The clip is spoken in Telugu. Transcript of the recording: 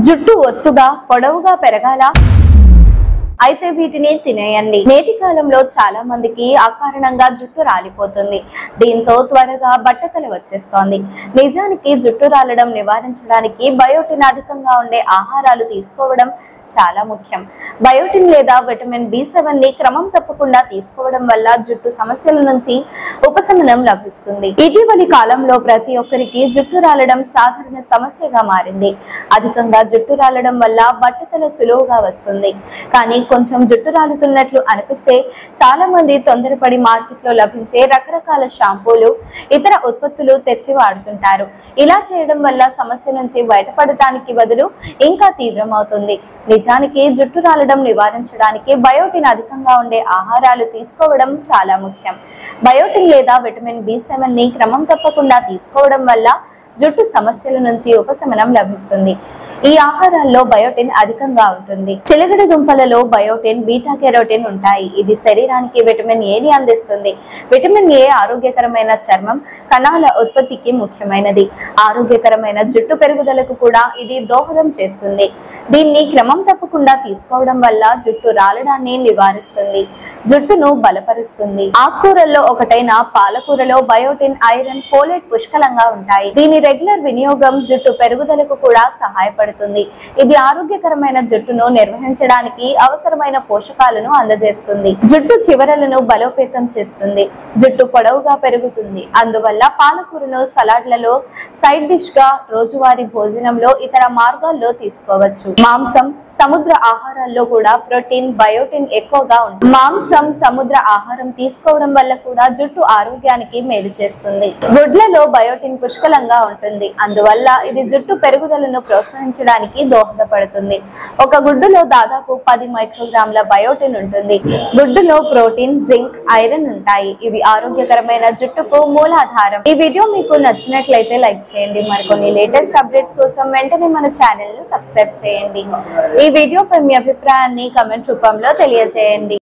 జుట్టు ఒత్తుగా పొడవుగా పెరగాల అయితే వీటిని తినేయండి. నేటి కాలంలో చాలా మందికి అకారణంగా జుట్టు రాలిపోతుంది. దీంతో త్వరగా బట్టతల వచ్చేస్తోంది. నిజానికి జుట్టు రాలడం నివారించడానికి బయోటిన్ అధికంగా ఉండే ఆహారాలు తీసుకోవడం చాలా ముఖ్యం. బయోటిన్ లేదా విటమిన్ B7 ని క్రమం తప్పకుండా తీసుకోవడం వల్ల జుట్టు సమస్యల నుంచి ఉపశమనం లభిస్తుంది. ఇటీవలి కాలంలో ప్రతి ఒక్కరికి జుట్టు రాలడం సాధారణ సమస్యగా మారింది. అధికంగా జుట్టు రాలడం వల్ల బట్టతల సులువుగా వస్తుంది. కానీ కొంచెం జుట్టు రాలుతున్నట్లు అనిపిస్తే చాలా మంది తొందరపడి మార్కెట్లో లభించే రకరకాల షాంపూలు, ఇతర ఉత్పత్తులు తెచ్చి వాడుతుంటారు. ఇలా చేయడం వల్ల సమస్య నుంచి బయటపడటానికి బదులు ఇంకా తీవ్రమవుతుంది. నిజానికి జుట్టు రాలడం నివారించడానికి బయోటిన్ అధికంగా ఉండే ఆహారాలు తీసుకోవడం చాలా ముఖ్యం. బయోటిన్ లేదా విటమిన్ B7 ని క్రమం తప్పకుండా తీసుకోవడం వల్ల జుట్టు సమస్యల నుంచి ఉపశమనం లభిస్తుంది. ఈ ఆహారాల్లో బయోటిన్ అధికంగా ఉంటుంది. చిలగడ దుంపలలో బయోటిన్, బీటా కెరోటిన్ ఉంటాయి. ఇది శరీరానికి విటమిన్ A ని అందిస్తుంది. విటమిన్ A ఆరోగ్యకరమైన చర్మం, కణాల ఉత్పత్తికి ముఖ్యమైనది. ఆరోగ్యకరమైన జుట్టు పెరుగుదలకు కూడా ఇది దోహదం చేస్తుంది. దీన్ని క్రమం తప్పకుండా తీసుకోవడం వల్ల జుట్టు రాలడాన్ని నివారిస్తుంది, జుట్టును బలపరుస్తుంది. ఆకుకూరల్లో ఒకటైన పాలకూరలో బయోటిన్, ఐరన్, ఫోలేట్ పుష్కలంగా ఉంటాయి. దీని రెగ్యులర్ వినియోగం జుట్టు పెరుగుదలకు కూడా సహాయపడుతుంది. ఇది ఆరోగ్యకరమైన జుట్టును నిర్వహించడానికి అవసరమైన పోషకాలను అందజేస్తుంది. జుట్టు చివరలను బలోపేతం చేస్తుంది. జుట్టు పొడవుగా పెరుగుతుంది. అందువల్ల పాలకూరను సలాడ్లలో సైడ్ డిష్ గా, రోజువారీ భోజనంలో, ఇతర మార్గాల్లో తీసుకోవచ్చు. మాంసం, సముద్ర ఆహారాల్లో కూడా ప్రోటీన్, బయోటిన్ ఎక్కువగా ఉంటుంది. మాంసం, సముద్ర ఆహారం తీసుకోవడం వల్ల కూడా జుట్టు ఆరోగ్యానికి మేలు చేస్తుంది. గుడ్లలో బయోటిన్ పుష్కలంగా ఉంటుంది. అందువల్ల ఇది జుట్టు పెరుగుదలను ప్రోత్సహించడానికి దోహదపడుతుంది. ఒక గుడ్డులో దాదాపు 10 మైక్రోగ్రాముల బయోటిన్ ఉంటుంది. గుడ్డులో ప్రోటీన్, జింక్, ఐరన్ ఉంటాయి. ఇవి ఆరోగ్యకరమైన జుట్టుకు మూలాధారం. ఈ వీడియో మీకు నచ్చినట్లయితే లైక్ చేయండి. మరికొన్ని లేటెస్ట్ అప్డేట్స్ కోసం వెంటనే మన ఛానల్ ను సబ్స్క్రైబ్ చేయండి. ఈ వీడియోపై మీ అభిప్రాయాన్ని కామెంట్ రూపంలో తెలియజేయండి.